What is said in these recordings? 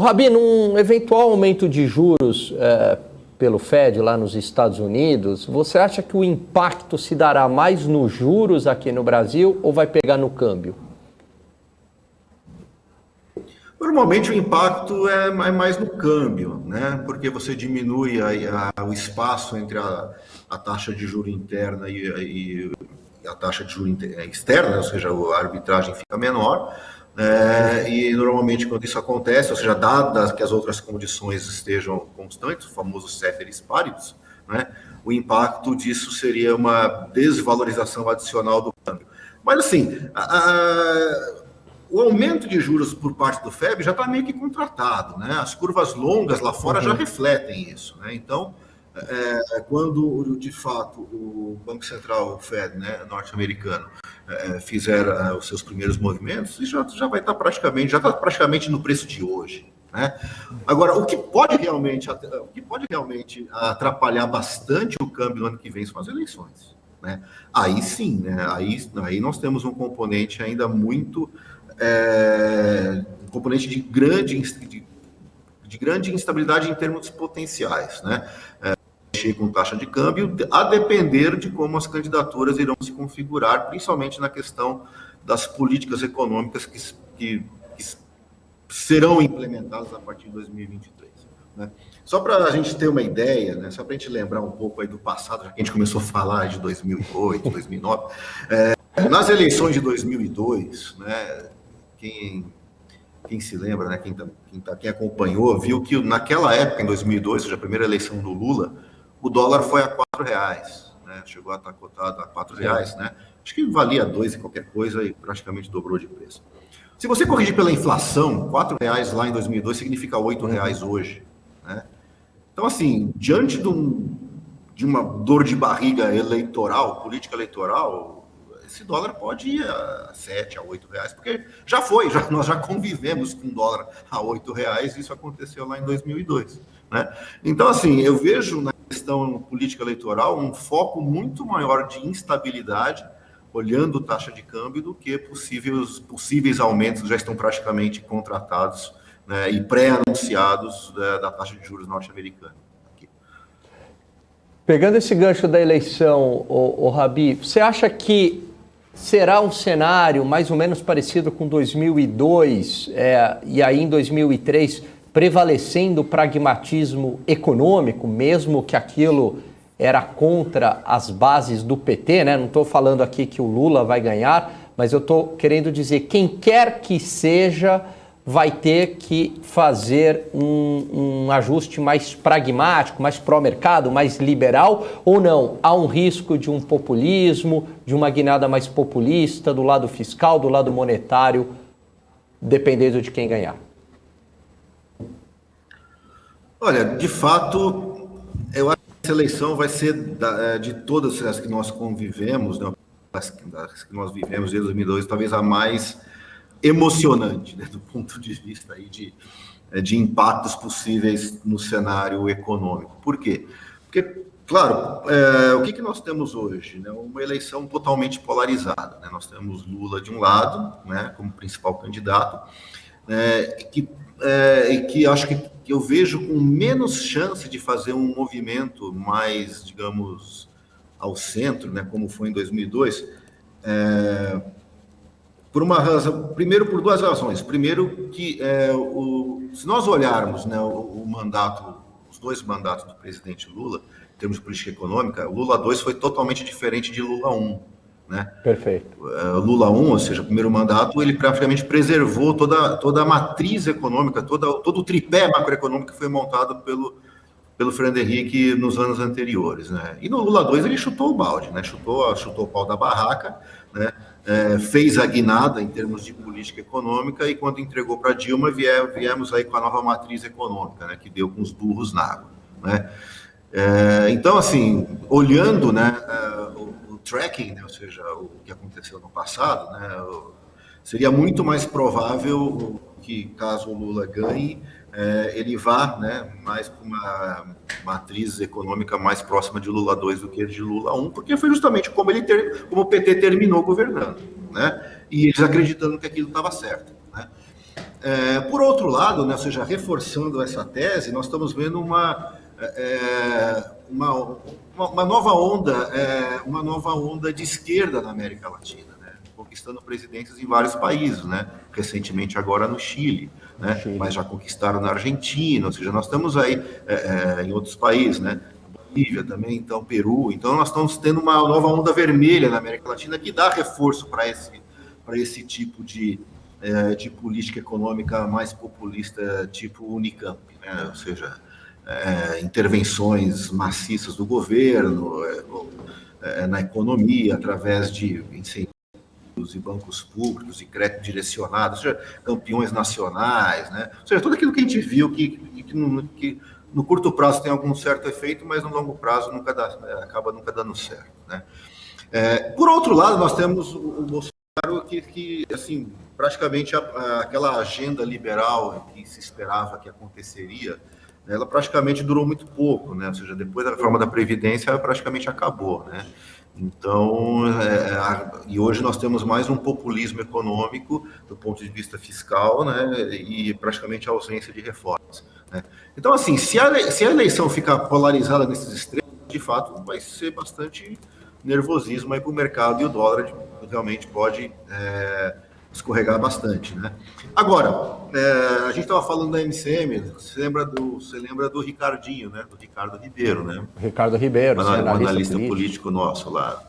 Rabi, num eventual aumento de juros pelo Fed lá nos Estados Unidos, você acha que o impacto se dará mais nos juros aqui no Brasil ou vai pegar no câmbio? Normalmente o impacto é mais no câmbio, né? Porque você diminui o espaço entre a taxa de juro interna e a taxa de juro externa, ou seja, a arbitragem fica menor. E normalmente quando isso acontece, ou seja, dadas que as outras condições estejam constantes, o famoso ceteris paribus, né? O impacto disso seria uma desvalorização adicional do câmbio. Mas assim, o aumento de juros por parte do FEB já está meio que contratado, né? As curvas longas lá fora já refletem isso, né? Então, quando de fato o Banco Central, o Fed, né, norte-americano, fizer os seus primeiros movimentos, isso já vai estar praticamente no preço de hoje, né? Agora, o que pode realmente atrapalhar bastante o câmbio no ano que vem são as eleições, né? Aí sim, né? Aí nós temos um componente ainda muito um componente de grande instabilidade em termos potenciais, né? Mexer com taxa de câmbio, a depender de como as candidaturas irão se configurar, principalmente na questão das políticas econômicas que serão implementadas a partir de 2023. Né? Só para a gente ter uma ideia, né? Só para a gente lembrar um pouco aí do passado, já que a gente começou a falar de 2008, 2009, nas eleições de 2002, né? Quem se lembra, né? Quem acompanhou, viu que naquela época, em 2002, ou seja, a primeira eleição do Lula, o dólar foi a R$4, né? Chegou a estar cotado a R$4, né? Acho que valia 2 e qualquer coisa e praticamente dobrou de preço. Se você corrigir pela inflação, R$4 lá em 2002 significa R$8 hoje, né? Então, assim, diante de uma dor de barriga eleitoral, política eleitoral, esse dólar pode ir a R$7, a R$8, porque nós já convivemos com dólar a R$8, isso aconteceu lá em 2002, né? Então, assim, eu vejo na questão política eleitoral um foco muito maior de instabilidade, olhando taxa de câmbio, do que possíveis aumentos que já estão praticamente contratados, né, e pré-anunciados da taxa de juros norte-americana. Pegando esse gancho da eleição, o Rabi, você acha que será um cenário mais ou menos parecido com 2002 e aí em 2003 prevalecendo o pragmatismo econômico, mesmo que aquilo era contra as bases do PT, né? Não estou falando aqui que o Lula vai ganhar, mas eu estou querendo dizer quem quer que seja vai ter que fazer um ajuste mais pragmático, mais pró-mercado, mais liberal, ou não? Há um risco de um populismo, de uma guinada mais populista do lado fiscal, do lado monetário, dependendo de quem ganhar? Olha, de fato, eu acho que essa eleição vai ser, de todas as que nós convivemos, né, das que nós vivemos desde 2002, talvez a mais emocionante, né, do ponto de vista aí de impactos possíveis no cenário econômico. Por quê? Porque, claro, o que nós temos hoje? Né? Uma eleição totalmente polarizada. Né? Nós temos Lula de um lado, né, como principal candidato, e que acho que eu vejo com menos chance de fazer um movimento mais, digamos, ao centro, né, como foi em 2002, por uma razão, primeiro por duas razões. Primeiro que se nós olharmos, né, os dois mandatos do presidente Lula, em termos de política econômica, o Lula 2 foi totalmente diferente de Lula 1. Né? Perfeito. Lula 1, ou seja, o primeiro mandato, ele praticamente preservou toda a matriz econômica, todo o tripé macroeconômico que foi montado pelo Fernando Henrique nos anos anteriores. Né? E no Lula 2 ele chutou o balde, né? chutou o pau da barraca, né? Fez a guinada em termos de política econômica, e quando entregou para Dilma, viemos aí com a nova matriz econômica, né? Que deu com os burros na água. Né? Então, assim, olhando, né, o tracking, né, ou seja, o que aconteceu no passado, né, seria muito mais provável que, caso o Lula ganhe, ele vá, né, mais para uma matriz econômica mais próxima de Lula 2 do que de Lula 1, porque foi justamente como o PT terminou governando, né, e eles acreditando que aquilo estava certo. Né. Por outro lado, né, ou seja, reforçando essa tese, nós estamos vendo uma nova onda de esquerda na América Latina, né, conquistando presidências em vários países, né, recentemente agora no Chile, né, mas já conquistaram na Argentina, ou seja, nós estamos aí em outros países, né, Bolívia também, então Peru, então nós estamos tendo uma nova onda vermelha na América Latina que dá reforço para esse tipo de política econômica mais populista, tipo Unicamp, né? Ou seja, intervenções maciças do governo na economia, através de incentivos e bancos públicos e crédito direcionado, ou seja, campeões nacionais, né? Ou seja, tudo aquilo que a gente viu que no curto prazo tem algum certo efeito, mas no longo prazo acaba nunca dando certo, né? Por outro lado, nós temos o Bolsonaro que assim, praticamente aquela agenda liberal que se esperava que aconteceria, ela praticamente durou muito pouco, né? Ou seja, depois da reforma da Previdência, ela praticamente acabou, né? Então, e hoje nós temos mais um populismo econômico do ponto de vista fiscal, né? E praticamente a ausência de reformas, né? Então, assim, se a eleição ficar polarizada nesses extremos, de fato, vai ser bastante nervosismo aí para o mercado e o dólar realmente pode escorregar bastante, né? Agora, a gente estava falando da MCM, você lembra do Ricardinho, né? Do Ricardo Ribeiro, né? Ricardo Ribeiro, Um analista político nosso lá.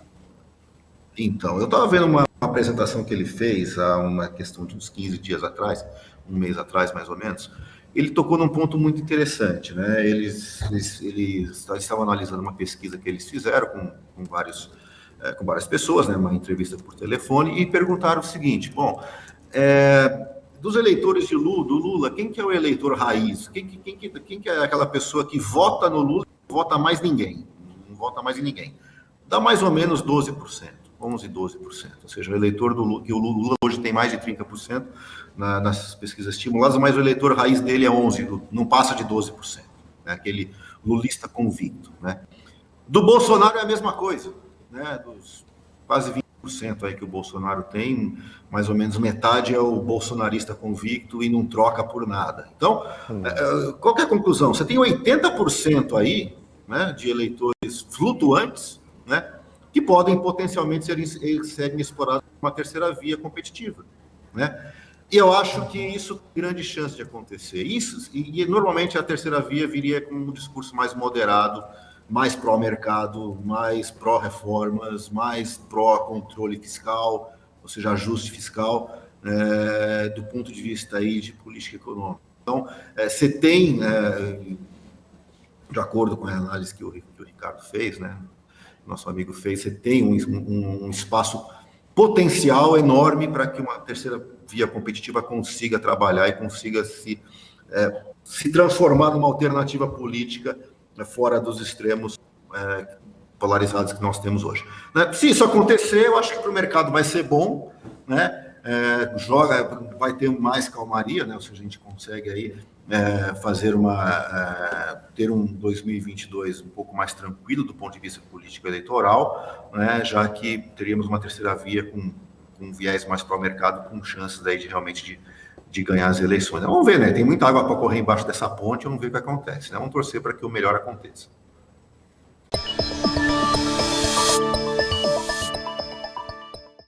Então, eu estava vendo uma apresentação que ele fez há uma questão de uns 15 dias atrás, um mês atrás mais ou menos. Ele tocou num ponto muito interessante, né? Eles estavam analisando uma pesquisa que eles fizeram com várias pessoas, né? Uma entrevista por telefone, e perguntaram o seguinte: bom, dos eleitores do Lula, quem que é o eleitor raiz? Quem que é aquela pessoa que vota no Lula e não vota mais ninguém? Não vota mais em ninguém. Dá mais ou menos 12%, 11, 12%. Ou seja, o eleitor do Lula, que o Lula hoje tem mais de 30% nas pesquisas estimuladas, mas o eleitor raiz dele é 11%, não passa de 12%. Né? Aquele lulista convicto. Né? Do Bolsonaro é a mesma coisa. Né? Dos quase 20% aí que o Bolsonaro tem, mais ou menos metade é o bolsonarista convicto e não troca por nada. Então, qual que é a conclusão? Você tem 80% aí, né, de eleitores flutuantes, né, que podem potencialmente serem explorados por uma terceira via competitiva, né? E eu acho que isso tem grande chance de acontecer. E normalmente a terceira via viria com um discurso mais moderado, mais pró-mercado, mais pró-reformas, mais pró-controle fiscal, ou seja, ajuste fiscal, do ponto de vista aí de política econômica. Então, você tem, de acordo com a análise que o Ricardo fez, né, nosso amigo fez, você tem um espaço potencial enorme para que uma terceira via competitiva consiga trabalhar e consiga se transformar numa alternativa política fora dos extremos polarizados que nós temos hoje. Né? Se isso acontecer, eu acho que para o mercado vai ser bom, né? Vai ter mais calmaria, né? Ou seja, a gente consegue aí ter um 2022 um pouco mais tranquilo do ponto de vista político eleitoral, né? Já que teríamos uma terceira via com um viés mais para o mercado, com chances aí de realmente de ganhar as eleições. Vamos ver, né? Tem muita água para correr embaixo dessa ponte, vamos ver o que acontece, né? Vamos torcer para que o melhor aconteça.